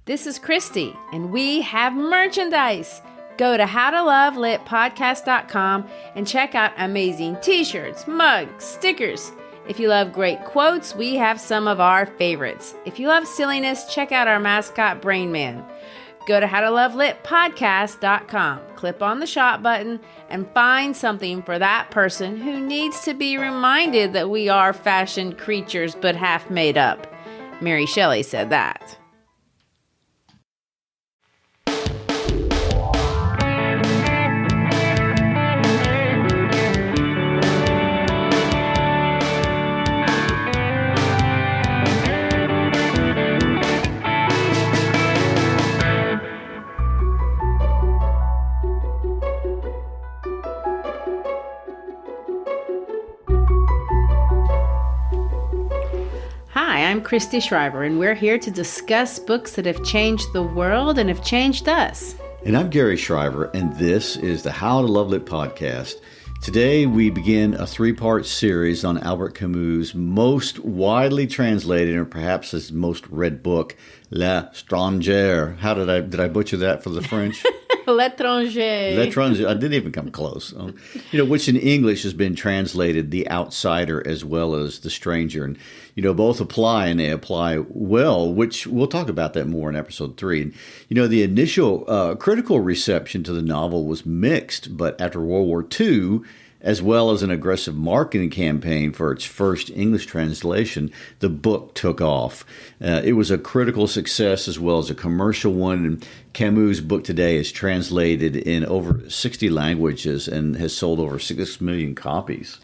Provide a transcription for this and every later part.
This is Christy, and we have merchandise. Go to howtolovelitpodcast.com and check out amazing t-shirts, mugs, stickers. If you love great quotes, we have some of our favorites. If you love silliness, check out our mascot, Brain Man. Go to howtolovelitpodcast.com, click on the shop button, and find something for that person who needs to be reminded that we are fashioned creatures but half made up. Mary Shelley said that. Hi, I'm Christy Shriver, and we're here to discuss books that have changed the world and have changed us. And I'm Garry Shriver, and this is the How to Love Lit podcast. Today, we begin a three-part series on Albert Camus' most widely translated and perhaps his most read book, L'Étranger. How did I butcher that for the French? L'Étranger. L'Étranger. I didn't even come close. Which in English has been translated The Outsider as well as The Stranger. And, both apply, and they apply well, which we'll talk about that more in episode 3. The initial critical reception to the novel was mixed, but after World War II, as well as an aggressive marketing campaign for its first English translation, the book took off. It was a critical success as well as a commercial one. And Camus' book today is translated in over 60 languages and has sold over 6 million copies.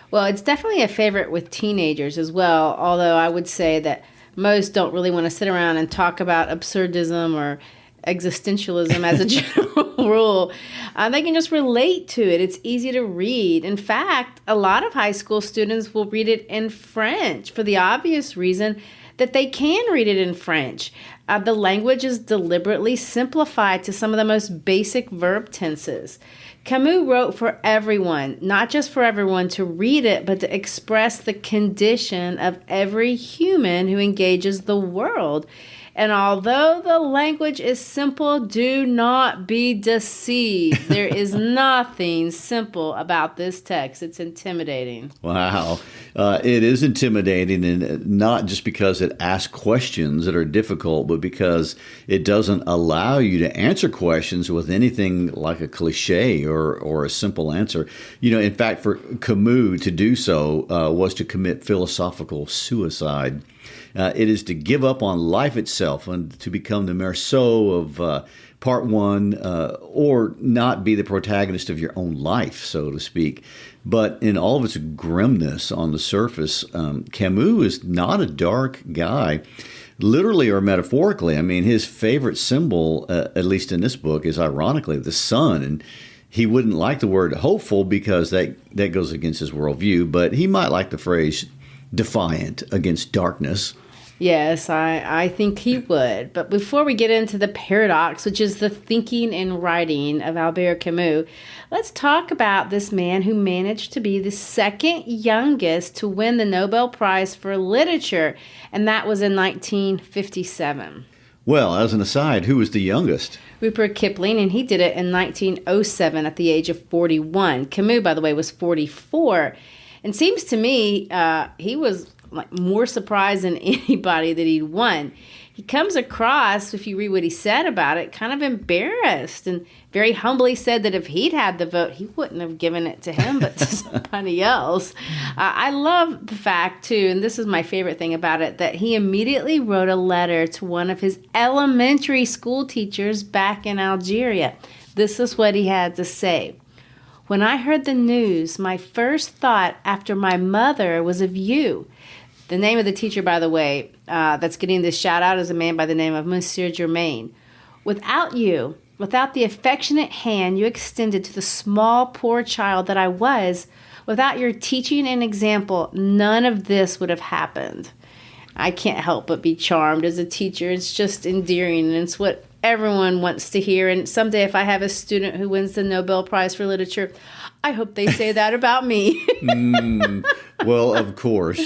Well, it's definitely a favorite with teenagers as well, although I would say that most don't really want to sit around and talk about absurdism or existentialism as a general rule. They can just relate to it. It's easy to read. In fact, a lot of high school students will read it in French for the obvious reason that they can read it in French. The language is deliberately simplified to some of the most basic verb tenses. Camus wrote for everyone, not just for everyone to read it, but to express the condition of every human who engages the world. And although the language is simple, do not be deceived. There is nothing simple about this text. It's intimidating. Wow. It is intimidating, and not just because it asks questions that are difficult, but because it doesn't allow you to answer questions with anything like a cliche or a simple answer. In fact, for Camus to do so was to commit philosophical suicide. It is to give up on life itself and to become the Meursault of part one, or not be the protagonist of your own life, so to speak. But in all of its grimness on the surface, Camus is not a dark guy, literally or metaphorically. I mean, his favorite symbol, at least in this book, is ironically the sun. And he wouldn't like the word hopeful because that goes against his worldview, but he might like the phrase defiant against darkness. Yes, I think he would. But before we get into the paradox, which is the thinking and writing of Albert Camus, let's talk about this man who managed to be the second youngest to win the Nobel Prize for Literature, and that was in 1957. Well, as an aside, who was the youngest? Rupert Kipling, and he did it in 1907 at the age of 41. Camus, by the way, was 44. And seems to me he was more surprised than anybody that he'd won. He comes across, if you read what he said about it, kind of embarrassed, and very humbly said that if he'd had the vote, he wouldn't have given it to him, but to somebody else. I love the fact, too, and this is my favorite thing about it, that he immediately wrote a letter to one of his elementary school teachers back in Algeria. This is what he had to say. When I heard the news, my first thought after my mother was of you. The name of the teacher, by the way, that's getting this shout out is a man by the name of Monsieur Germain. Without you, without the affectionate hand you extended to the small, poor child that I was, without your teaching and example, none of this would have happened. I can't help but be charmed as a teacher. It's just endearing, and it's what everyone wants to hear. And someday if I have a student who wins the Nobel Prize for Literature, I hope they say that about me. Well, of course.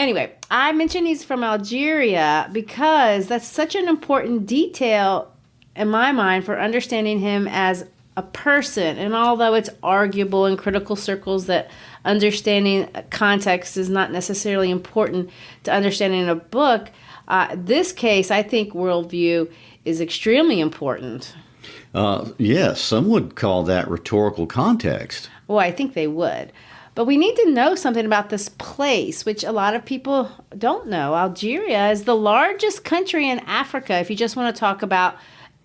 Anyway, I mentioned he's from Algeria because that's such an important detail in my mind for understanding him as a person. And although it's arguable in critical circles that understanding context is not necessarily important to understanding a book, this case, I think worldview is extremely important. Yes, some would call that rhetorical context. Well, I think they would. But we need to know something about this place, which a lot of people don't know. Algeria is the largest country in Africa, if you just want to talk about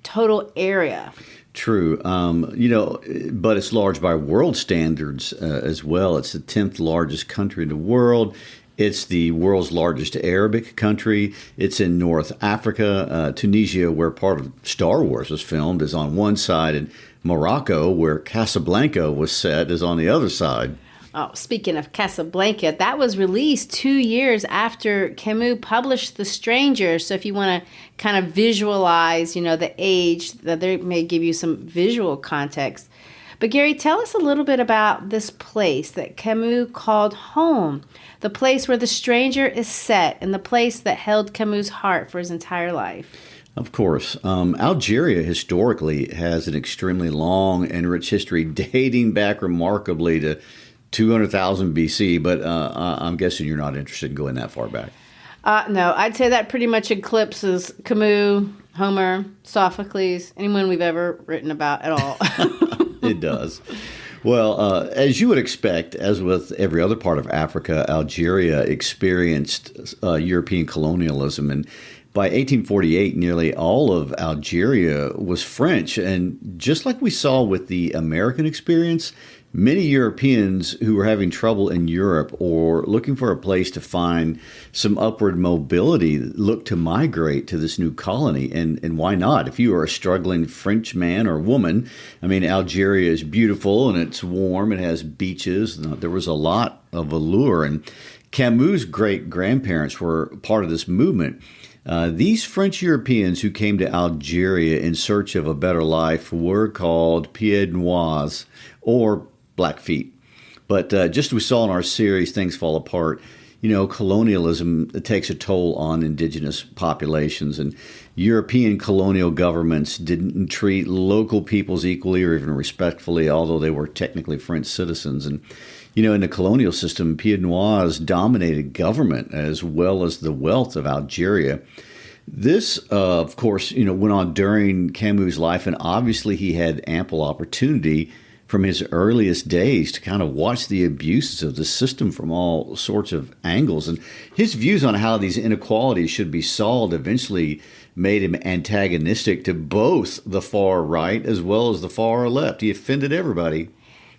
total area. True. But it's large by world standards as well. It's the 10th largest country in the world. It's the world's largest Arabic country. It's in North Africa. Tunisia, where part of Star Wars was filmed, is on one side, and Morocco, where Casablanca was set, is on the other side. Oh, speaking of Casablanca, that was released 2 years after Camus published The Stranger. So if you want to kind of visualize, the age, that they may give you some visual context. But Garry, tell us a little bit about this place that Camus called home, the place where The Stranger is set, and the place that held Camus' heart for his entire life. Of course. Algeria historically has an extremely long and rich history dating back remarkably to 200,000 BC, but I'm guessing you're not interested in going that far back. No, I'd say that pretty much eclipses Camus, Homer, Sophocles, anyone we've ever written about at all. It does. Well, as you would expect, as with every other part of Africa, Algeria experienced European colonialism. And by 1848, nearly all of Algeria was French. And just like we saw with the American experience, many Europeans who were having trouble in Europe or looking for a place to find some upward mobility looked to migrate to this new colony. And why not? If you are a struggling French man or woman, Algeria is beautiful and it's warm. It has beaches. There was a lot of allure. And Camus' great-grandparents were part of this movement. These French Europeans who came to Algeria in search of a better life were called pieds noirs, or Blackfeet. But just as we saw in our series, Things Fall Apart, colonialism takes a toll on indigenous populations, and European colonial governments didn't treat local peoples equally or even respectfully, although they were technically French citizens. And, in the colonial system, pieds noirs dominated government as well as the wealth of Algeria. This, of course, went on during Camus' life, and obviously he had ample opportunity from his earliest days to kind of watch the abuses of the system from all sorts of angles. And his views on how these inequalities should be solved eventually made him antagonistic to both the far right as well as the far left. He offended everybody.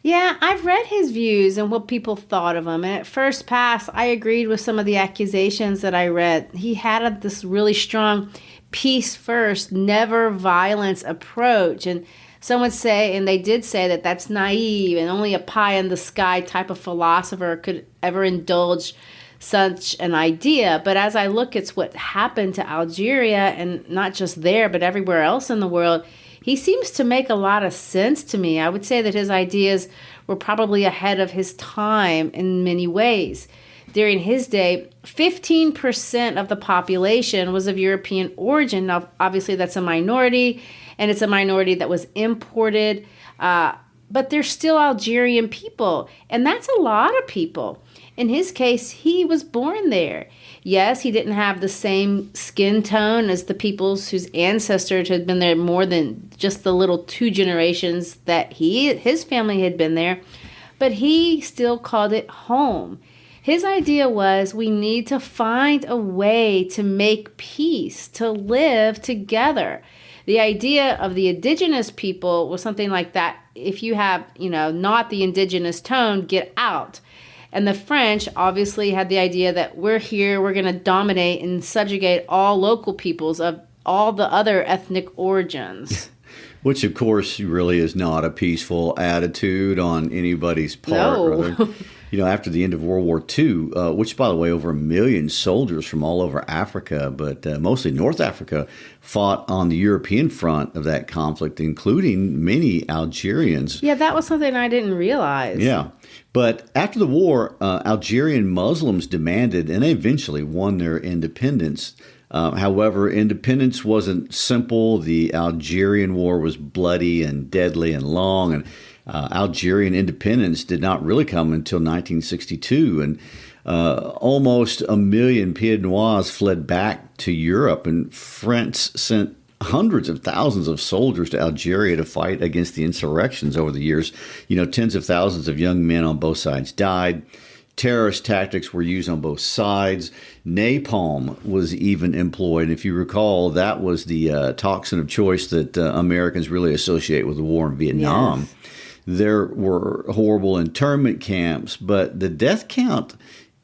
Yeah, I've read his views and what people thought of him. And at first pass, I agreed with some of the accusations that I read. He had this really strong peace first, never violence approach. And some would say, and they did say, that that's naive and only a pie in the sky type of philosopher could ever indulge such an idea. But as I look at what happened to Algeria, and not just there, but everywhere else in the world, he seems to make a lot of sense to me. I would say that his ideas were probably ahead of his time in many ways. During his day, 15% of the population was of European origin. Now, obviously, that's a minority, and it's a minority that was imported, but they're still Algerian people, and that's a lot of people. In his case, he was born there. Yes, he didn't have the same skin tone as the peoples whose ancestors had been there more than just the little 2 generations that his family had been there, but he still called it home. His idea was we need to find a way to make peace, to live together. The idea of the indigenous people was something like that. If you have, not the indigenous tone, get out. And the French obviously had the idea that we're here, we're going to dominate and subjugate all local peoples of all the other ethnic origins. Which, of course, really is not a peaceful attitude on anybody's part. No. After the end of World War II, which, by the way, over 1 million soldiers from all over Africa, but mostly North Africa, fought on the European front of that conflict, including many Algerians. Yeah, that was something I didn't realize. Yeah. But after the war, Algerian Muslims demanded and eventually won their independence. However, independence wasn't simple. The Algerian War was bloody and deadly and long, and Algerian independence did not really come until 1962. And almost 1 million Pied Noirs fled back to Europe, and France sent hundreds of thousands of soldiers to Algeria to fight against the insurrections over the years. Tens of thousands of young men on both sides died. Terrorist tactics were used on both sides. Napalm was even employed. If you recall, that was the toxin of choice that Americans really associate with the war in Vietnam. Yes. There were horrible internment camps, but the death count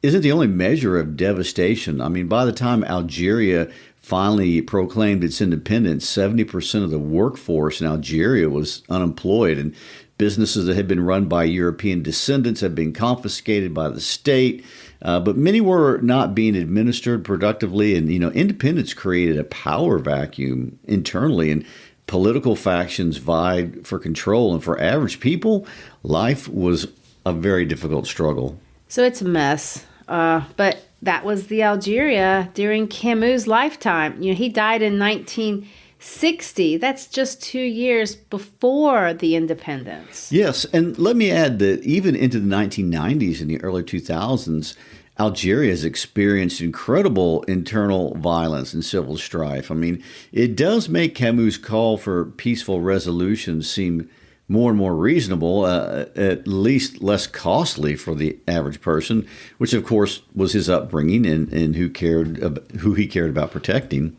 isn't the only measure of devastation. I mean, by the time Algeria finally proclaimed its independence, 70% of the workforce in Algeria was unemployed, and businesses that had been run by European descendants had been confiscated by the state, but many were not being administered productively. And, independence created a power vacuum internally, and political factions vied for control. And for average people, life was a very difficult struggle. So it's a mess. But that was the Algeria during Camus' lifetime. He died in 1960. That's just 2 years before the independence. Yes, and let me add that even into the 1990s and the early 2000s, Algeria has experienced incredible internal violence and civil strife. I mean, it does make Camus' call for peaceful resolution seem more and more reasonable, at least less costly for the average person, which, of course, was his upbringing and who he cared about protecting.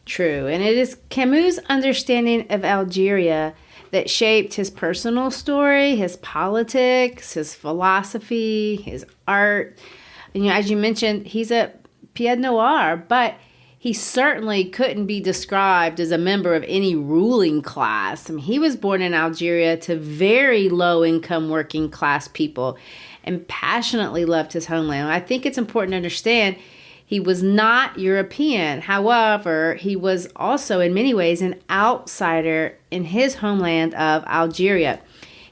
True, and it is Camus' understanding of Algeria that shaped his personal story, his politics, his philosophy, his art. And, as you mentioned, he's a Pied Noir, but he certainly couldn't be described as a member of any ruling class. I mean, he was born in Algeria to very low-income working class people and passionately loved his homeland. I think it's important to understand he was not European. However, he was also in many ways an outsider in his homeland of Algeria.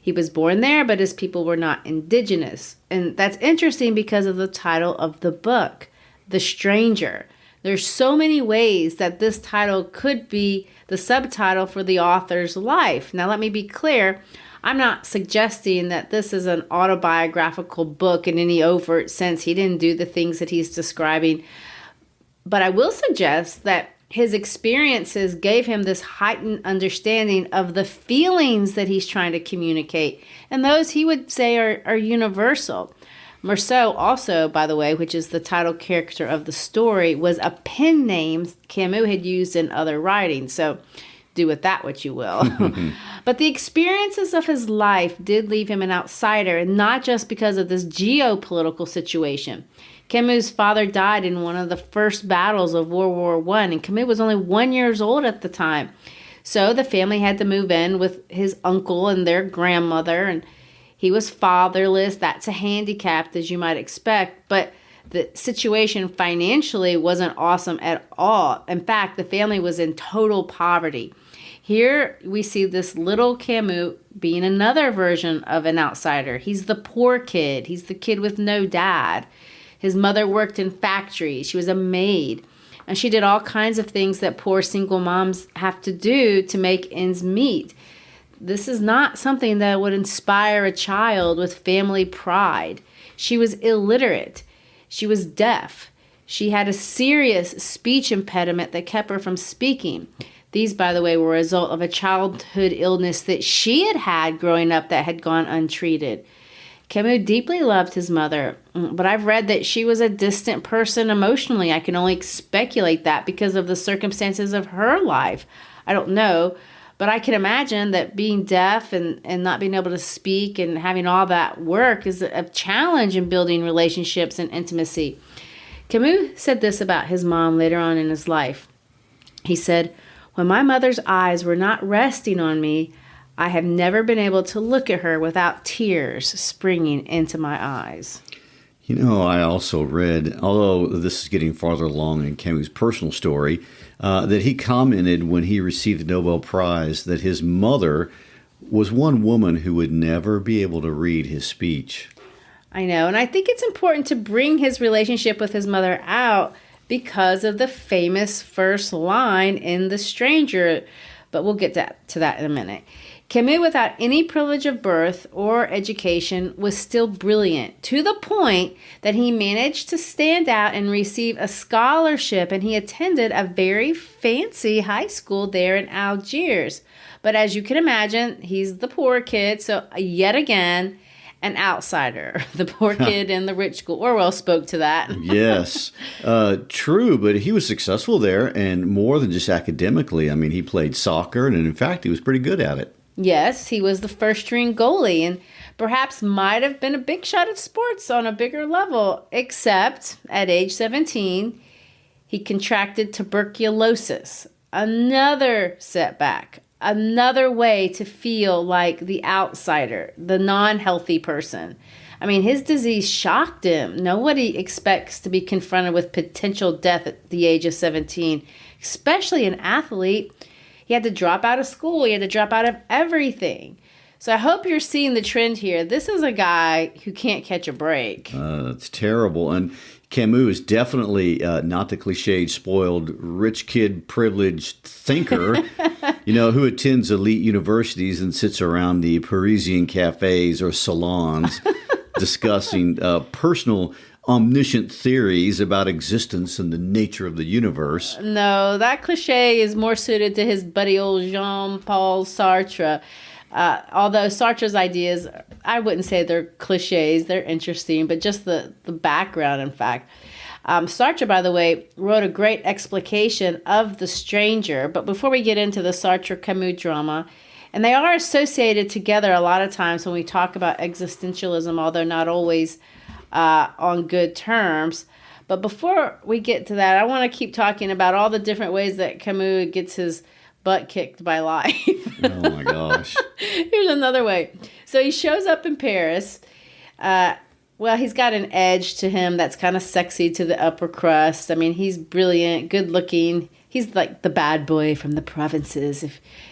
He was born there, but his people were not indigenous. And that's interesting because of the title of the book, The Stranger. There's so many ways that this title could be the subtitle for the author's life. Now, let me be clear. I'm not suggesting that this is an autobiographical book in any overt sense. He didn't do the things that he's describing. But I will suggest that his experiences gave him this heightened understanding of the feelings that he's trying to communicate. And those he would say are universal. Meursault also, by the way, which is the title character of the story, was a pen name Camus had used in other writings. So do with that what you will. But the experiences of his life did leave him an outsider, and not just because of this geopolitical situation. Camus' father died in one of the first battles of World War I, and Camus was only 1 year old at the time. So the family had to move in with his uncle and their grandmother, and he was fatherless. That's a handicap, as you might expect, but the situation financially wasn't awesome at all. In fact, the family was in total poverty. Here we see this little Camus being another version of an outsider. He's the poor kid. He's the kid with no dad. His mother worked in factories. She was a maid. And she did all kinds of things that poor single moms have to do to make ends meet. This is not something that would inspire a child with family pride. She was illiterate. She was deaf. She had a serious speech impediment that kept her from speaking. These, by the way, were a result of a childhood illness that she had growing up that had gone untreated. Camus deeply loved his mother, but I've read that she was a distant person emotionally. I can only speculate that because of the circumstances of her life. I don't know. But I can imagine that being deaf and not being able to speak and having all that work is a challenge in building relationships and intimacy. Camus said this about his mom later on in his life. He said, "When my mother's eyes were not resting on me, I have never been able to look at her without tears springing into my eyes. You know, I also read, although this is getting farther along in Camus' personal story, that he commented when he received the Nobel Prize that his mother was one woman who would never be able to read his speech. I know, and I think it's important to bring his relationship with his mother out because of the famous first line in The Stranger, but we'll get to that in a minute. Camus, without any privilege of birth or education, was still brilliant, to the point that he managed to stand out and receive a scholarship, and he attended a very fancy high school there in Algiers. But as you can imagine, he's the poor kid, so yet again, an outsider. The poor kid in the rich school. Orwell spoke to that. Yes, true, but he was successful there, and more than just academically. I mean, he played soccer, and in fact, he was pretty good at it. Yes, he was the first-string goalie and perhaps might have been a big shot at sports on a bigger level, except at age 17, he contracted tuberculosis. Another setback, another way to feel like the outsider, the non-healthy person. I mean, his disease shocked him. Nobody expects to be confronted with potential death at the age of 17, especially an athlete. He had to drop out of school. He had to drop out of everything. So I hope you're seeing the trend here. This is a guy who can't catch a break. That's terrible. And Camus is definitely not the cliched, spoiled, rich kid, privileged thinker, who attends elite universities and sits around the Parisian cafes or salons discussing personal omniscient theories about existence and the nature of the universe. No, that cliche is more suited to his buddy old Jean-Paul Sartre. Although Sartre's ideas, I wouldn't say they're cliches, they're interesting, but just the background, in fact. Sartre, by the way, wrote a great explication of The Stranger, but before we get into the Sartre-Camus drama, and they are associated together a lot of times when we talk about existentialism, although not always on good terms. But before we get to that, I want to keep talking about all the different ways that Camus gets his butt kicked by life. Oh my gosh. Here's another way. So he shows up in Paris. He's got an edge to him that's kind of sexy to the upper crust. I mean, he's brilliant, good looking. He's like the bad boy from the provinces,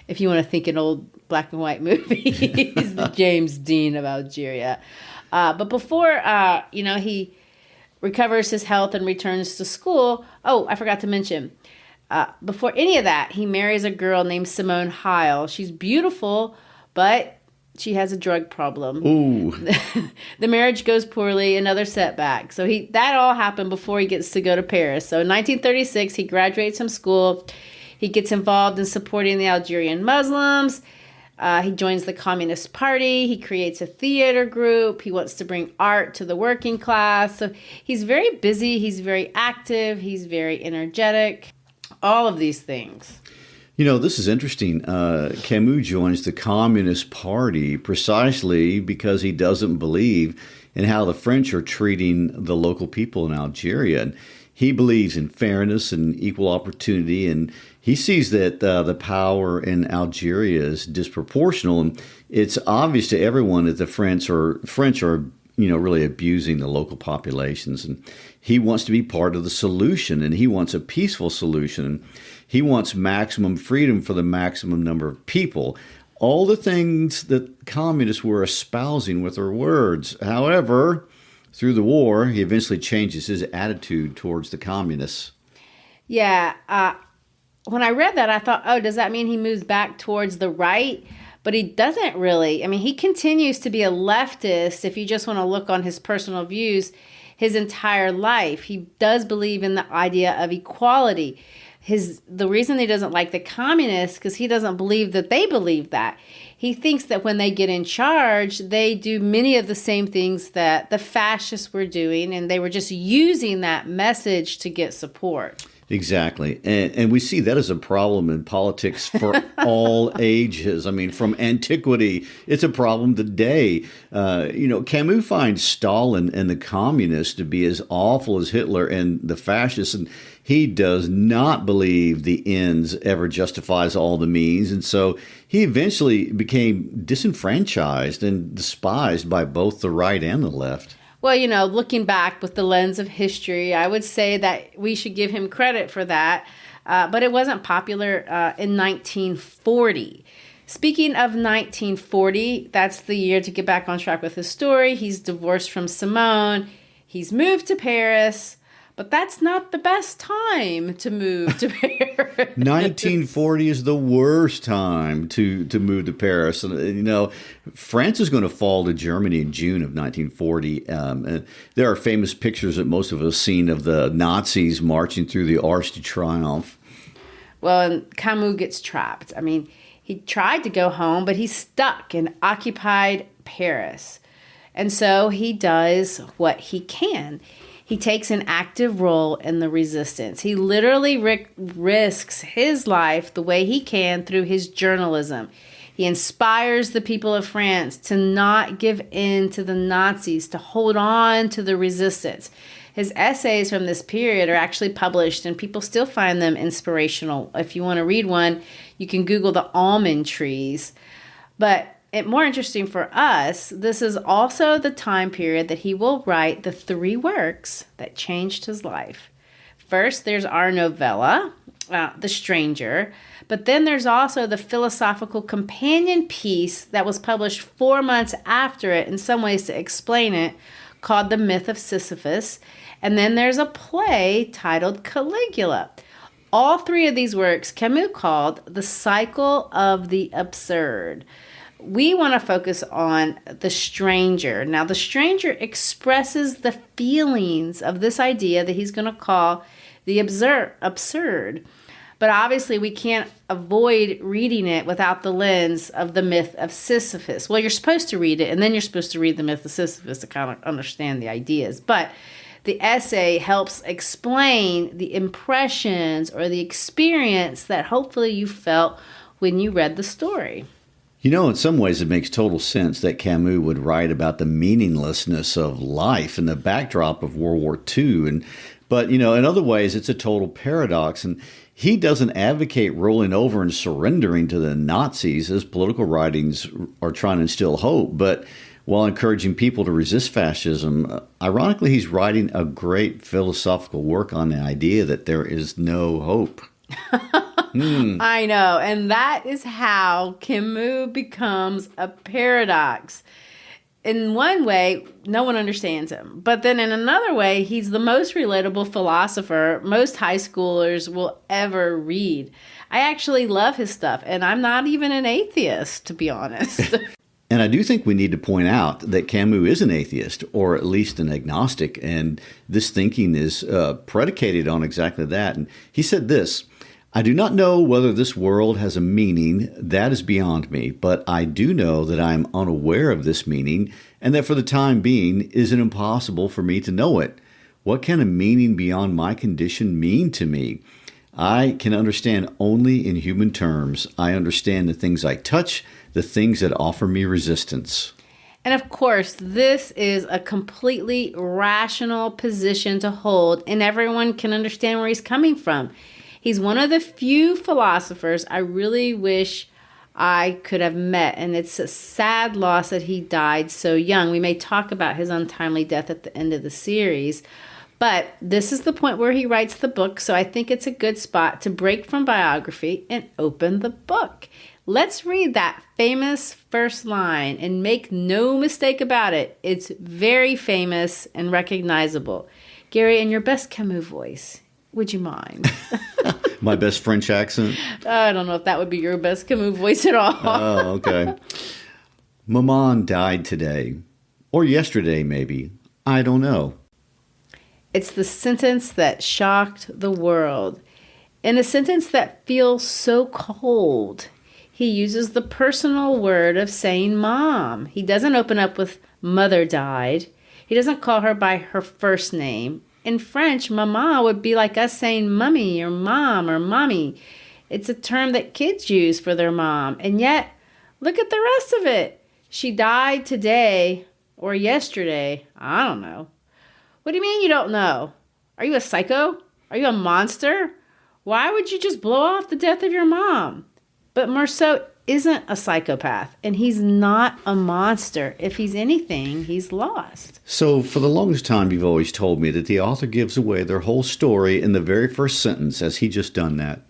if you want to think an old black and white movie. He's the James Dean of Algeria. But before, he recovers his health and returns to school. Oh, I forgot to mention, before any of that, he marries a girl named Simone Heil. She's beautiful, but she has a drug problem. Ooh. The marriage goes poorly, another setback. So that all happened before he gets to go to Paris. So in 1936, he graduates from school. He gets involved in supporting the Algerian Muslims. He joins the Communist Party. He creates a theater group. He wants to bring art to the working class. So he's very busy. He's very active. He's very energetic. All of these things. This is interesting. Camus joins the Communist Party precisely because he doesn't believe in how the French are treating the local people in Algeria. And he believes in fairness and equal opportunity, and he sees that the power in Algeria is disproportional. And it's obvious to everyone that the French are really abusing the local populations. And he wants to be part of the solution, and he wants a peaceful solution. And he wants maximum freedom for the maximum number of people. All the things that communists were espousing with their words. However, through the war, he eventually changes his attitude towards the communists. Yeah. When I read that, I thought, oh, does that mean he moves back towards the right? But he doesn't really. I mean, he continues to be a leftist, if you just want to look on his personal views, his entire life. He does believe in the idea of equality. The reason he doesn't like the communists, because he doesn't believe that they believe that. He thinks that when they get in charge, they do many of the same things that the fascists were doing, and they were just using that message to get support. Exactly. And we see that as a problem in politics for all ages. I mean, from antiquity, it's a problem today. Camus finds Stalin and the communists to be as awful as Hitler and the fascists. And he does not believe the ends ever justifies all the means. And so he eventually became disenfranchised and despised by both the right and the left. Well, looking back with the lens of history, I would say that we should give him credit for that. But it wasn't popular in 1940. Speaking of 1940, that's the year, to get back on track with his story. He's divorced from Simone. He's moved to Paris. But that's not the best time to move to Paris. 1940 is the worst time to move to Paris. And, France is going to fall to Germany in June of 1940. And there are famous pictures that most of us seen of the Nazis marching through the Arc de Triomphe. Well, and Camus gets trapped. I mean, he tried to go home, but he's stuck in occupied Paris. And so he does what he can. He takes an active role in the resistance. He literally risks his life the way he can through his journalism. He inspires the people of France to not give in to the Nazis, to hold on to the resistance. His essays from this period are actually published, and people still find them inspirational. If you want to read one, you can Google the almond trees. But more interesting for us, this is also the time period that he will write the 3 works that changed his life. First, there's our novella, The Stranger, but then there's also the philosophical companion piece that was published 4 months after it, in some ways to explain it, called The Myth of Sisyphus, and then there's a play titled Caligula. All 3 of these works Camus called the cycle of the absurd. We want to focus on The Stranger. Now, The Stranger expresses the feelings of this idea that he's going to call the absurd. But obviously, we can't avoid reading it without the lens of the myth of Sisyphus. Well, you're supposed to read it, and then you're supposed to read the myth of Sisyphus to kind of understand the ideas. But the essay helps explain the impressions or the experience that hopefully you felt when you read the story. In some ways, it makes total sense that Camus would write about the meaninglessness of life in the backdrop of World War II. But in other ways, it's a total paradox. And he doesn't advocate rolling over and surrendering to the Nazis. His political writings are trying to instill hope. But while encouraging people to resist fascism, ironically, he's writing a great philosophical work on the idea that there is no hope. I know. And that is how Camus becomes a paradox. In one way, no one understands him. But then in another way, he's the most relatable philosopher most high schoolers will ever read. I actually love his stuff, and I'm not even an atheist, to be honest. And I do think we need to point out that Camus is an atheist, or at least an agnostic, and this thinking is predicated on exactly that. And he said this: I do not know whether this world has a meaning. That is beyond me. But I do know that I am unaware of this meaning, and that for the time being, it is impossible for me to know it. What can a meaning beyond my condition mean to me? I can understand only in human terms. I understand the things I touch, the things that offer me resistance. And of course, this is a completely rational position to hold, and everyone can understand where he's coming from. He's one of the few philosophers I really wish I could have met, and it's a sad loss that he died so young. We may talk about his untimely death at the end of the series, but this is the point where he writes the book, so I think it's a good spot to break from biography and open the book. Let's read that famous first line, and make no mistake about it, it's very famous and recognizable. Gary, in your best Camus voice, would you mind? My best French accent? I don't know if that would be your best Camus voice at all. Oh, okay. Maman died today. Or yesterday, maybe. I don't know. It's the sentence that shocked the world. And a sentence that feels so cold. He uses the personal word of saying mom. He doesn't open up with mother died. He doesn't call her by her first name. In French, mama would be like us saying mummy or mom or mommy. It's a term that kids use for their mom. And yet, look at the rest of it. She died today or yesterday. I don't know. What do you mean you don't know? Are you a psycho? Are you a monster? Why would you just blow off the death of your mom? But Marceau isn't a psychopath, and he's not a monster. If he's anything, he's lost. So for the longest time, you've always told me that the author gives away their whole story in the very first sentence. Has he just done that?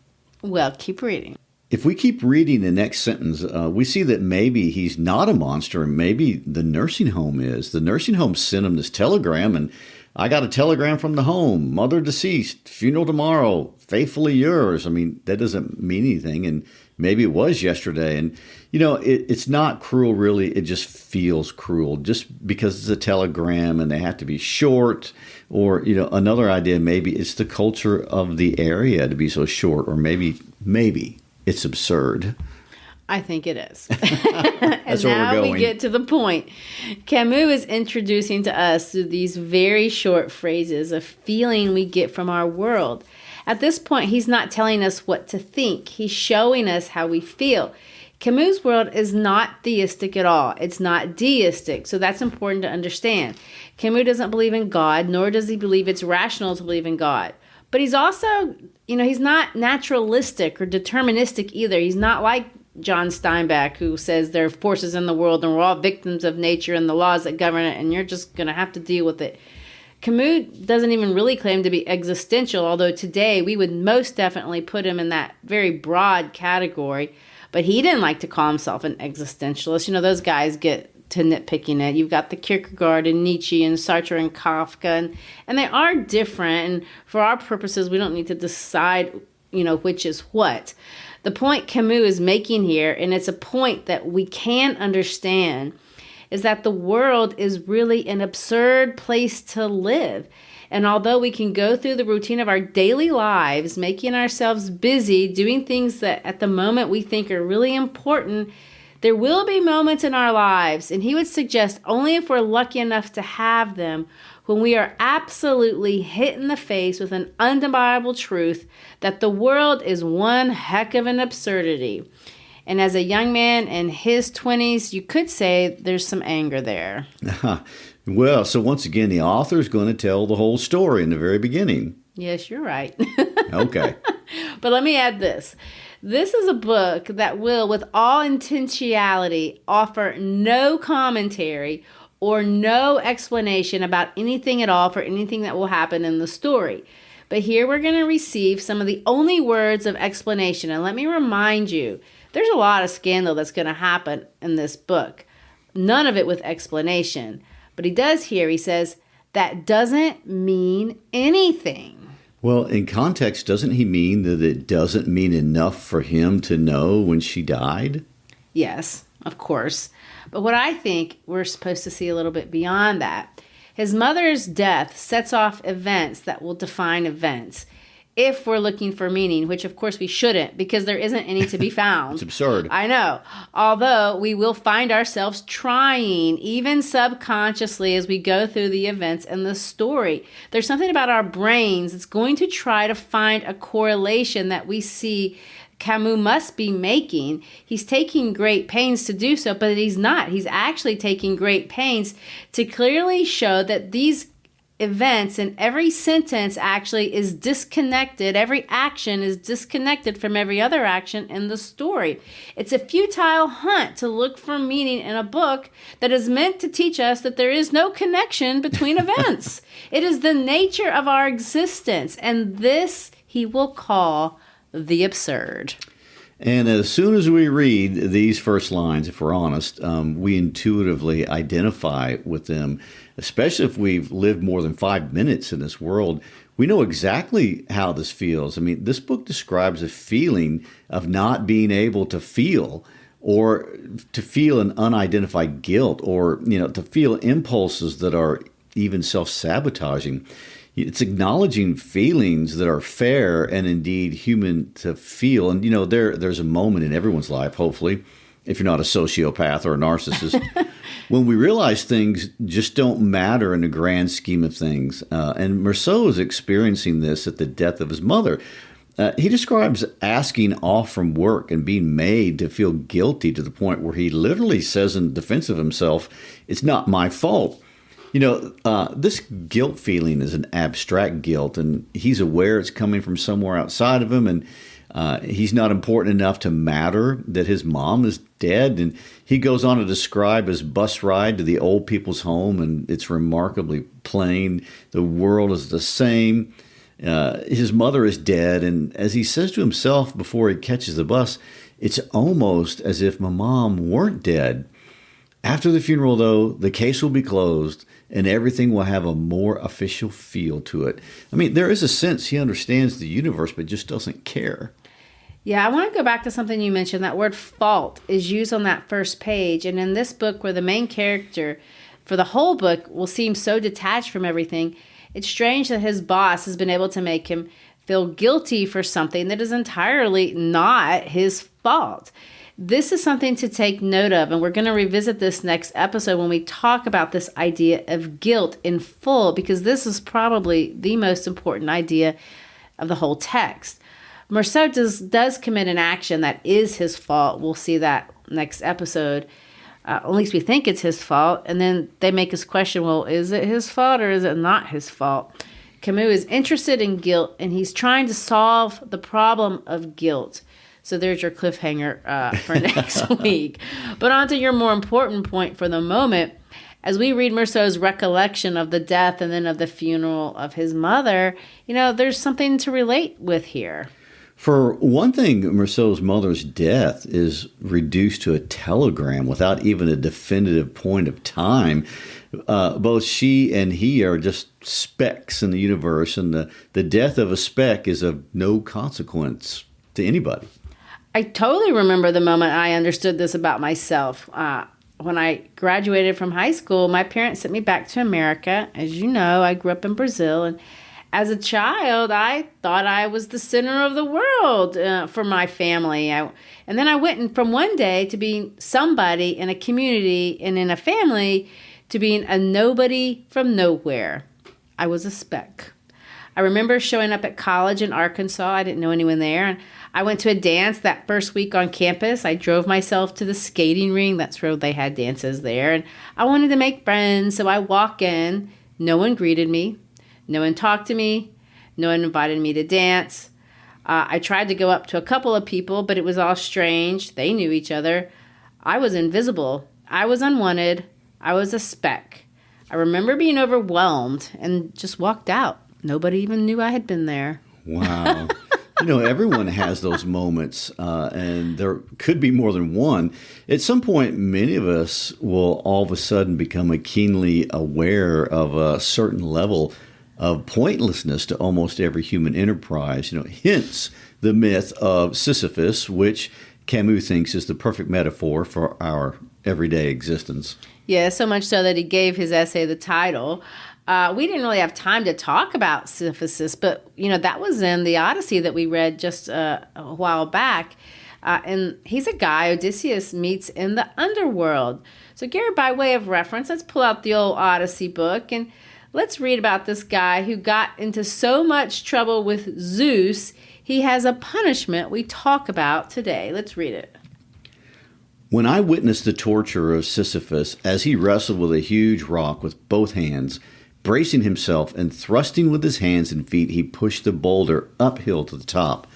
Well, keep reading. If we keep reading the next sentence, we see that maybe he's not a monster, and maybe the nursing home is. The nursing home sent him this telegram, and I got a telegram from the home. Mother deceased. Funeral tomorrow. Faithfully yours. I mean, that doesn't mean anything, and maybe it was yesterday. And, it's not cruel, really. It just feels cruel just because it's a telegram and they have to be short. Or, another idea, maybe it's the culture of the area to be so short. Or maybe it's absurd. I think it is. That's and where now we're going. we get to the point. Camus is introducing to us through these very short phrases a feeling we get from our world. At this point, he's not telling us what to think. He's showing us how we feel. Camus' world is not theistic at all. It's not deistic, so that's important to understand. Camus doesn't believe in God, nor does he believe it's rational to believe in God. But he's also, he's not naturalistic or deterministic either. He's not like John Steinbeck, who says there are forces in the world and we're all victims of nature and the laws that govern it, and you're just going to have to deal with it. Camus doesn't even really claim to be existential, although today we would most definitely put him in that very broad category. But he didn't like to call himself an existentialist. Those guys get to nitpicking it. You've got the Kierkegaard and Nietzsche and Sartre and Kafka, and they are different. And for our purposes, we don't need to decide, which is what. The point Camus is making here, and it's a point that we can understand, is that the world is really an absurd place to live. And although we can go through the routine of our daily lives, making ourselves busy, doing things that at the moment we think are really important, there will be moments in our lives, and he would suggest only if we're lucky enough to have them, when we are absolutely hit in the face with an undeniable truth that the world is one heck of an absurdity. And as a young man in his 20s, you could say there's some anger there. Well, so once again, the author is going to tell the whole story in the very beginning. Yes, you're right. Okay. But let me add this. This is a book that will, with all intentionality, offer no commentary or no explanation about anything at all for anything that will happen in the story. But here we're going to receive some of the only words of explanation. And let me remind you, there's a lot of scandal that's going to happen in this book. None of it with explanation. But he does here, he says, that doesn't mean anything. Well, in context, doesn't he mean that it doesn't mean enough for him to know when she died? Yes, of course. But what I think we're supposed to see a little bit beyond that. His mother's death sets off events that will define events. If we're looking for meaning, which of course we shouldn't, because there isn't any to be found. It's absurd. I know. Although we will find ourselves trying, even subconsciously, as we go through the events and the story. There's something about our brains that's going to try to find a correlation that we see Camus must be making. He's taking great pains to do so, but he's not. He's actually taking great pains to clearly show that these events and every sentence actually is disconnected. Every action is disconnected from every other action in the story. It's a futile hunt to look for meaning in a book that is meant to teach us that there is no connection between events. It is the nature of our existence, and this he will call the absurd. And as soon as we read these first lines, if we're honest, we intuitively identify with them, especially if we've lived more than 5 minutes in this world. We know exactly how this feels. I mean, this book describes a feeling of not being able to feel, or to feel an unidentified guilt, or, to feel impulses that are even self-sabotaging. It's acknowledging feelings that are fair and indeed human to feel. And, there's a moment in everyone's life, hopefully, if you're not a sociopath or a narcissist. When we realize things just don't matter in the grand scheme of things. And Merceau is experiencing this at the death of his mother. He describes asking off from work and being made to feel guilty to the point where he literally says in defense of himself, "It's not my fault." This guilt feeling is an abstract guilt, and he's aware it's coming from somewhere outside of him, and he's not important enough to matter that his mom is dead. And he goes on to describe his bus ride to the old people's home, and it's remarkably plain. The world is the same. His mother is dead, and as he says to himself before he catches the bus, it's almost as if my mom weren't dead. After the funeral, though, the case will be closed, and everything will have a more official feel to it. I mean, there is a sense he understands the universe, but just doesn't care. Yeah, I want to go back to something you mentioned. That word fault is used on that first page. And in this book, where the main character for the whole book will seem so detached from everything, it's strange that his boss has been able to make him feel guilty for something that is entirely not his fault. This is something to take note of, and we're going to revisit this next episode when we talk about this idea of guilt in full, because this is probably the most important idea of the whole text. Merceau does commit an action that is his fault. We'll see that next episode. At least we think it's his fault. And then they make us question, well, is it his fault or is it not his fault? Camus is interested in guilt, and he's trying to solve the problem of guilt. So there's your cliffhanger for next week. But on to your more important point for the moment. As we read Merceau's recollection of the death and then of the funeral of his mother, there's something to relate with here. For one thing, Merceau's mother's death is reduced to a telegram without even a definitive point of time. Both she and he are just specks in the universe, and the death of a speck is of no consequence to anybody. I totally remember the moment I understood this about myself. When I graduated from high school, my parents sent me back to America. As you know, I grew up in Brazil, and as a child, I thought I was the center of the world for my family. And then I went from one day to being somebody in a community and in a family to being a nobody from nowhere. I was a speck. I remember showing up at college in Arkansas. I didn't know anyone there. And I went to a dance that first week on campus. I drove myself to the skating rink. That's where they had dances there. And I wanted to make friends, so I walk in. No one greeted me. No one talked to me. No one invited me to dance. I tried to go up to a couple of people, but it was all strange. They knew each other. I was invisible. I was unwanted. I was a speck. I remember being overwhelmed and just walked out. Nobody even knew I had been there. Wow. Everyone has those moments, and there could be more than one. At some point, many of us will all of a sudden become keenly aware of a certain level of pointlessness to almost every human enterprise. Hence the myth of Sisyphus, which Camus thinks is the perfect metaphor for our everyday existence. Yeah, so much so that he gave his essay the title. We didn't really have time to talk about Sisyphus, but, that was in the Odyssey that we read just a while back. And he's a guy Odysseus meets in the underworld. So, Garry, by way of reference, let's pull out the old Odyssey book and let's read about this guy who got into so much trouble with Zeus, he has a punishment we talk about today. Let's read it. When I witnessed the torture of Sisyphus as he wrestled with a huge rock with both hands, bracing himself and thrusting with his hands and feet, he pushed the boulder uphill to the top.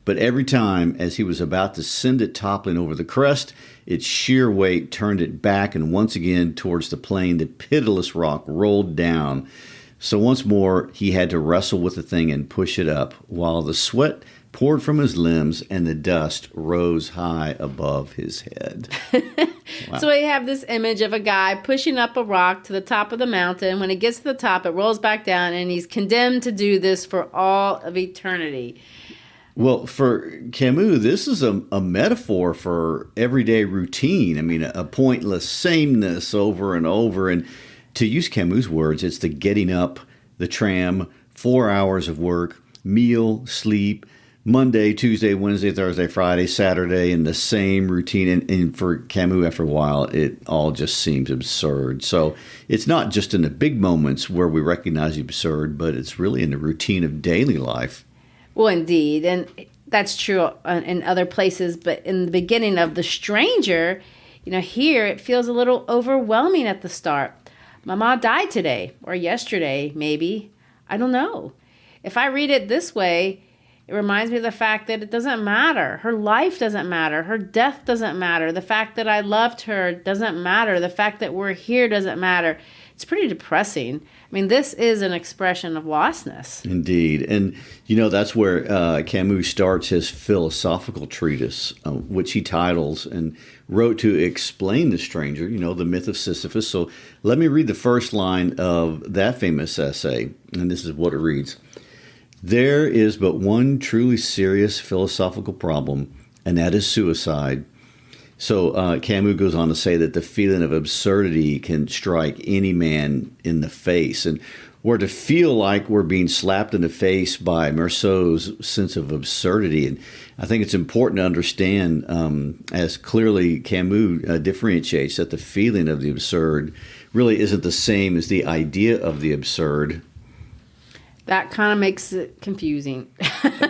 But every time, as he was about to send it toppling over the crest, its sheer weight turned it back and once again towards the plain. The pitiless rock rolled down. So once more, he had to wrestle with the thing and push it up, while the sweat poured from his limbs and the dust rose high above his head. Wow. So we have this image of a guy pushing up a rock to the top of the mountain. When he gets to the top, it rolls back down, and he's condemned to do this for all of eternity. Well, for Camus, this is a metaphor for everyday routine. I mean, a pointless sameness over and over. And to use Camus' words, it's the getting up, the tram, 4 hours of work, meal, sleep, Monday, Tuesday, Wednesday, Thursday, Friday, Saturday, and the same routine. And for Camus, after a while, it all just seems absurd. So it's not just in the big moments where we recognize the absurd, but it's really in the routine of daily life. Well, indeed. And that's true in other places. But in the beginning of The Stranger, here it feels a little overwhelming at the start. Mama died today or yesterday, maybe. I don't know. If I read it this way, it reminds me of the fact that it doesn't matter. Her life doesn't matter. Her death doesn't matter. The fact that I loved her doesn't matter. The fact that we're here doesn't matter. It's pretty depressing. I mean, this is an expression of lostness. Indeed. And, that's where Camus starts his philosophical treatise, which he titles and wrote to explain The Stranger, the myth of Sisyphus. So let me read the first line of that famous essay. And this is what it reads. There is but one truly serious philosophical problem, and that is suicide. So Camus goes on to say that the feeling of absurdity can strike any man in the face. And we're to feel like we're being slapped in the face by Meursault's sense of absurdity. And I think it's important to understand, as clearly Camus differentiates, that the feeling of the absurd really isn't the same as the idea of the absurd. That kind of makes it confusing.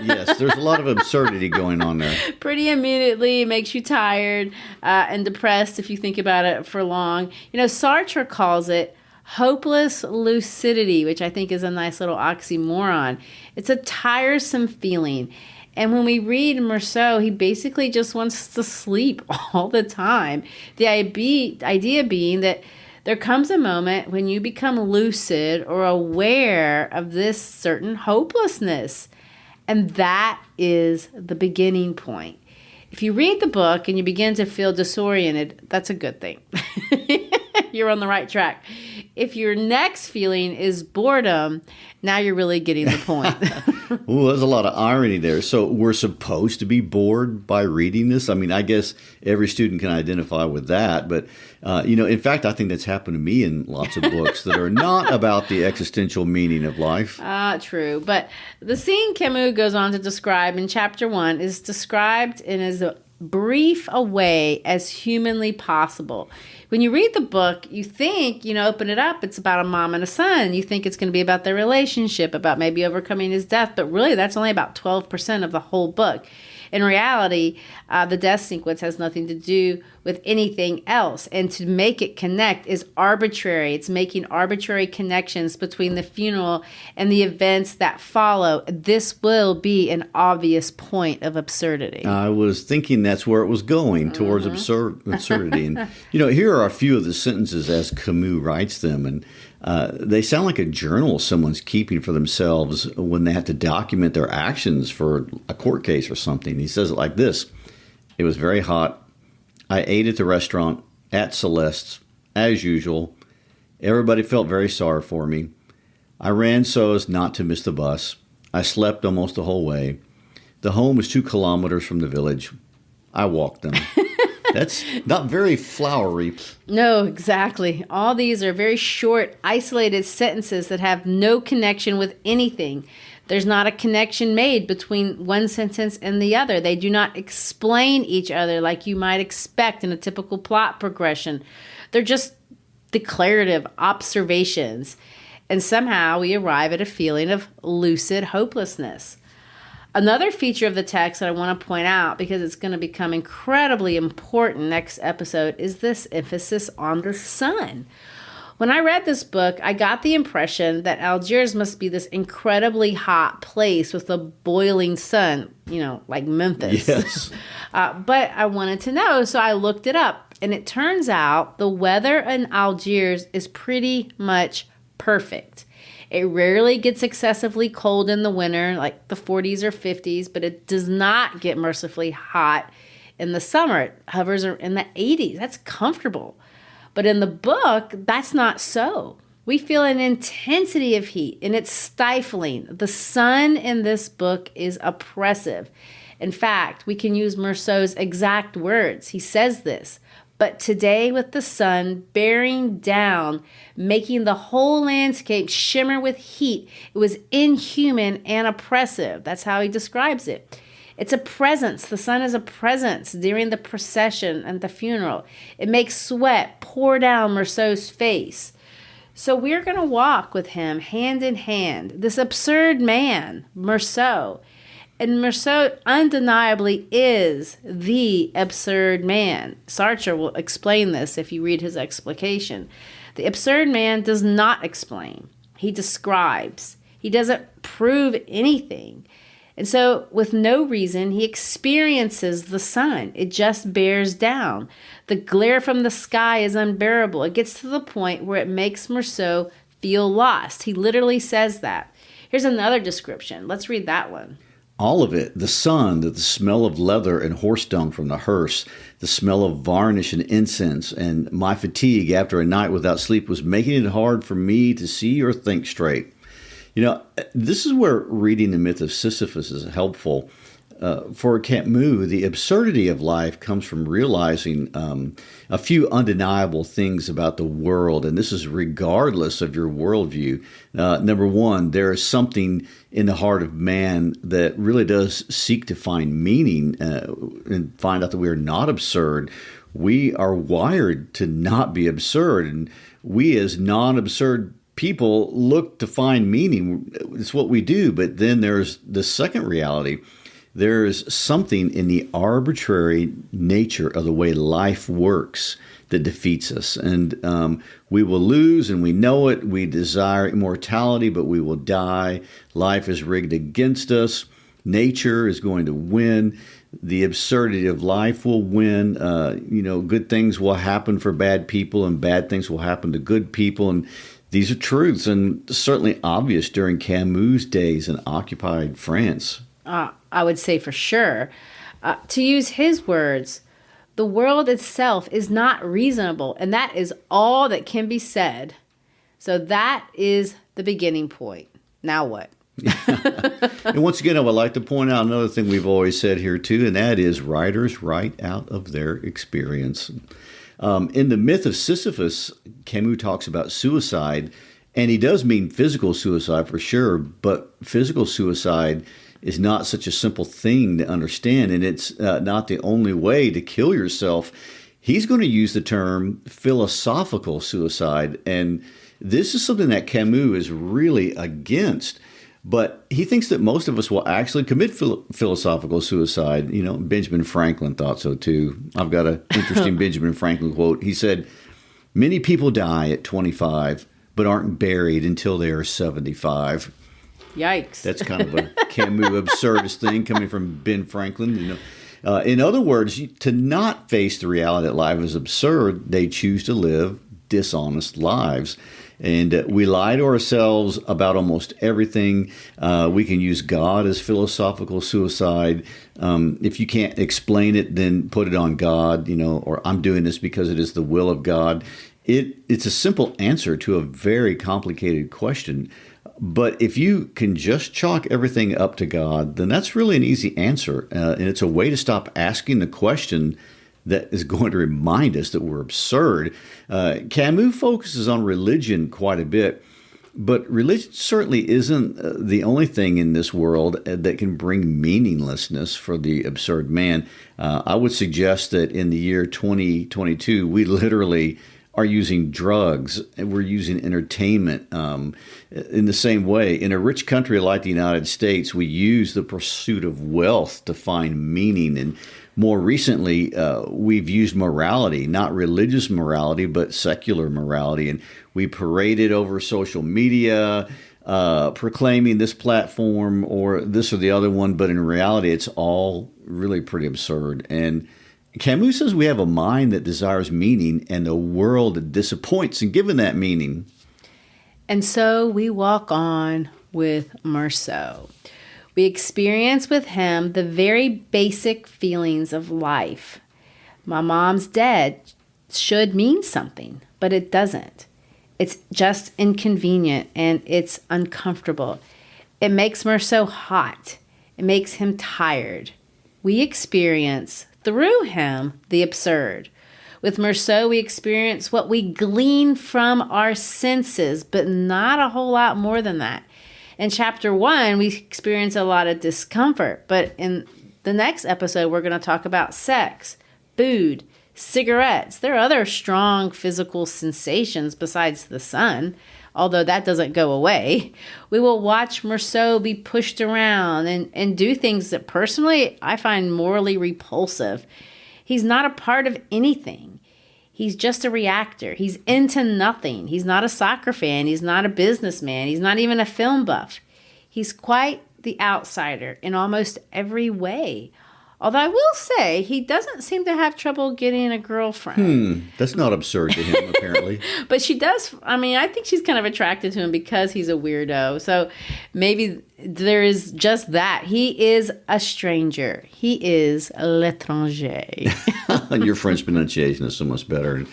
Yes, there's a lot of absurdity going on there. Pretty immediately, it makes you tired and depressed if you think about it for long. Sartre calls it hopeless lucidity, which I think is a nice little oxymoron. It's a tiresome feeling. And when we read Meursault, he basically just wants to sleep all the time. The idea being that there comes a moment when you become lucid or aware of this certain hopelessness. And that is the beginning point. If you read the book and you begin to feel disoriented, that's a good thing. You're on the right track. If your next feeling is boredom, now you're really getting the point. Well, there's a lot of irony there. So we're supposed to be bored by reading this? I mean, I guess every student can identify with that. But, in fact, I think that's happened to me in lots of books that are not about the existential meaning of life. True. But the scene Camus goes on to describe in chapter 1 is described in as brief a way as humanly possible. When you read the book, you think, open it up, it's about a mom and a son. You think it's going to be about their relationship, about maybe overcoming his death, but really that's only about 12% of the whole book. In reality, the death sequence has nothing to do with anything else. And to make it connect is arbitrary. It's making arbitrary connections between the funeral and the events that follow. This will be an obvious point of absurdity. I was thinking that's where it was going, towards absurdity. And, here are a few of the sentences as Camus writes them. And they sound like a journal someone's keeping for themselves when they have to document their actions for a court case or something. He says it like this. It was very hot. I ate at the restaurant at Celeste's, as usual. Everybody felt very sorry for me. I ran so as not to miss the bus. I slept almost the whole way. The home was 2 kilometers from the village. I walked them. That's not very flowery. No, exactly. All these are very short, isolated sentences that have no connection with anything. There's not a connection made between one sentence and the other. They do not explain each other like you might expect in a typical plot progression. They're just declarative observations. And somehow we arrive at a feeling of lucid hopelessness. Another feature of the text that I want to point out, because it's going to become incredibly important next episode, is this emphasis on the sun. When I read this book, I got the impression that Algiers must be this incredibly hot place with a boiling sun, like Memphis. Yes. But I wanted to know, so I looked it up. And it turns out the weather in Algiers is pretty much perfect. It rarely gets excessively cold in the winter, like the 40s or 50s, but it does not get mercifully hot in the summer. It hovers in the 80s. That's comfortable. But in the book, that's not so. We feel an intensity of heat, and it's stifling. The sun in this book is oppressive. In fact, we can use Meursault's exact words. He says this, but today with the sun bearing down, making the whole landscape shimmer with heat, it was inhuman and oppressive. That's how he describes it. It's a presence. The sun is a presence during the procession and the funeral. It makes sweat pour down Meursault's face. So we're going to walk with him hand in hand, this absurd man, Meursault. And Meursault undeniably is the absurd man. Sartre will explain this if you read his explication. The absurd man does not explain. He describes. He doesn't prove anything. And so, with no reason, he experiences the sun. It just bears down. The glare from the sky is unbearable. It gets to the point where it makes Meursault feel lost. He literally says that. Here's another description. Let's read that one. All of it, the sun, the smell of leather and horse dung from the hearse, the smell of varnish and incense, and my fatigue after a night without sleep was making it hard for me to see or think straight. You know, this is where reading the myth of Sisyphus is helpful. For Camus, the absurdity of life comes from realizing a few undeniable things about the world, and this is regardless of your worldview. Number one, there is something in the heart of man that really does seek to find meaning and find out that we are not absurd. We are wired to not be absurd, and we as non-absurd people look to find meaning. It's what we do. But then there's the second reality. There's something in the arbitrary nature of the way life works that defeats us. And we will lose, and we know it. We desire immortality, but we will die. Life is rigged against us. Nature is going to win. The absurdity of life will win. Good things will happen for bad people, and bad things will happen to good people. And these are truths, and certainly obvious during Camus' days in occupied France. I would say for sure. To use his words, the world itself is not reasonable, and that is all that can be said. So that is the beginning point. Now what? And once again, I would like to point out another thing we've always said here too, and that is writers write out of their experience. In the myth of Sisyphus, Camus talks about suicide, and he does mean physical suicide for sure, but physical suicide is not such a simple thing to understand, and it's not the only way to kill yourself. He's going to use the term philosophical suicide, and this is something that Camus is really against. But he thinks that most of us will actually commit philosophical suicide. You know, Benjamin Franklin thought so too. I've got an interesting Benjamin Franklin quote. He said, "Many people die at 25, but aren't buried until they are 75. Yikes. That's kind of a Camus absurdist thing coming from Ben Franklin. You know, in other words, to not face the reality that life is absurd, they choose to live dishonest lives. And we lie to ourselves about almost everything. We can use God as philosophical suicide. If you can't explain it, then put it on God, or I'm doing this because it is the will of God. It's a simple answer to a very complicated question. But if you can just chalk everything up to God, then that's really an easy answer. And it's a way to stop asking the question that is going to remind us that we're absurd. Camus focuses on religion quite a bit, but religion certainly isn't the only thing in this world that can bring meaninglessness for the absurd man. I would suggest that in the year 2022, we literally are using drugs and we're using entertainment in the same way. In a rich country like the United States, we use the pursuit of wealth to find meaning. And more recently, we've used morality, not religious morality, but secular morality. And we parade it over social media, proclaiming this platform or this or the other one. But in reality, it's all really pretty absurd. And Camus says we have a mind that desires meaning and a world that disappoints in giving that meaning. And so we walk on with Meursault. We experience with him the very basic feelings of life. My mom's dead should mean something, but it doesn't. It's just inconvenient and it's uncomfortable. It makes Meursault hot. It makes him tired. We experience through him the absurd. With Meursault, we experience what we glean from our senses, but not a whole lot more than that. In chapter 1, we experience a lot of discomfort, but in The next episode, we're going to talk about sex, food, cigarettes. There are other strong physical sensations besides the sun, although that doesn't go away. We will watch Meursault be pushed around and do things that personally I find morally repulsive. He's not a part of anything. He's just a reactor. He's into nothing. He's not a soccer fan. He's not a businessman. He's not even a film buff. He's quite the outsider in almost every way. Although I will say, he doesn't seem to have trouble getting a girlfriend. That's not absurd to him, apparently. But she does. I mean, I think she's kind of attracted to him because he's a weirdo. So maybe there is just that. He is a stranger. He is l'étranger. Your French pronunciation is so much better.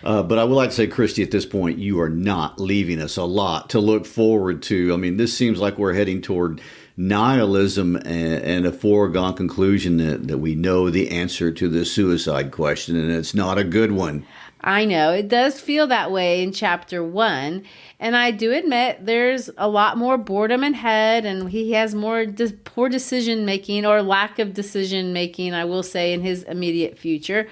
But I would like to say, Christy, at this point, you are not leaving us a lot to look forward to. I mean, this seems like we're heading toward nihilism and a foregone conclusion that we know the answer to the suicide question, and it's not a good one. I know. It does feel that way in chapter 1. And I do admit there's a lot more boredom ahead, and he has more poor decision-making or lack of decision-making, I will say, in his immediate future.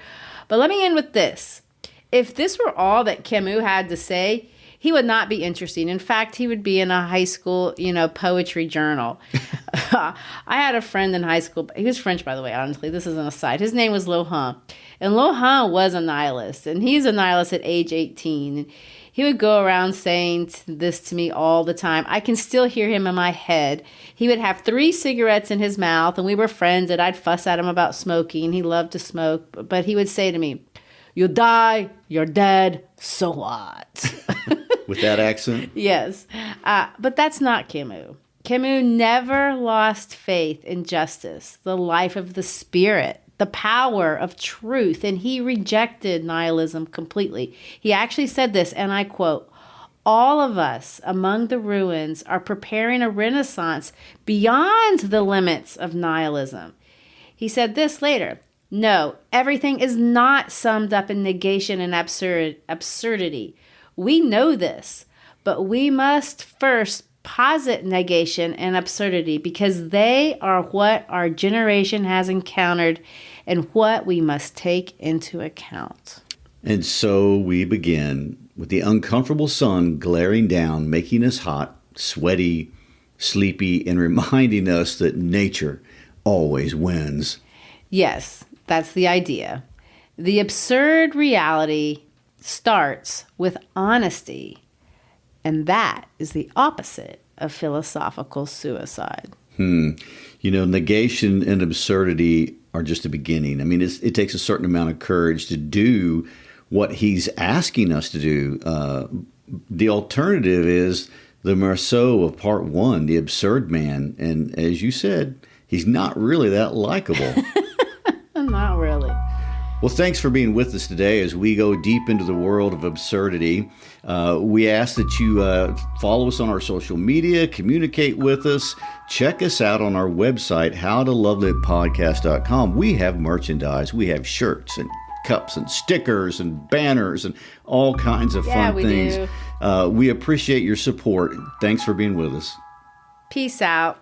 But let me end with this. If this were all that Camus had to say, he would not be interesting. In fact, he would be in a high school, poetry journal. I had a friend in high school. He was French, by the way, honestly. This is an aside. His name was Lohan. And Lohan was a nihilist. And he's a nihilist at age 18. And he would go around saying this to me all the time. I can still hear him in my head. He would have 3 cigarettes in his mouth. And we were friends. And I'd fuss at him about smoking. He loved to smoke. But he would say to me, "You die, you're dead, so what?" With that accent? Yes. But that's not Camus. Camus never lost faith in justice, the life of the spirit, the power of truth, and he rejected nihilism completely. He actually said this, and I quote, "All of us among the ruins are preparing a renaissance beyond the limits of nihilism." He said this later, "No, everything is not summed up in negation and absurdity. We know this, but we must first posit negation and absurdity because they are what our generation has encountered and what we must take into account." And so we begin with the uncomfortable sun glaring down, making us hot, sweaty, sleepy, and reminding us that nature always wins. Yes, that's the idea. The absurd reality starts with honesty, and that is the opposite of philosophical suicide. Negation and absurdity are just the beginning. I mean, it takes a certain amount of courage to do what he's asking us to do. The alternative is the Meursault of part 1, the absurd man. And as you said, he's not really that likable. Not really. Well, thanks for being with us today as we go deep into the world of absurdity. We ask that you follow us on our social media, communicate with us, check us out on our website, howtolovelitpodcast.com. We have merchandise. We have shirts and cups and stickers and banners and all kinds of fun things. Do. We appreciate your support. Thanks for being with us. Peace out.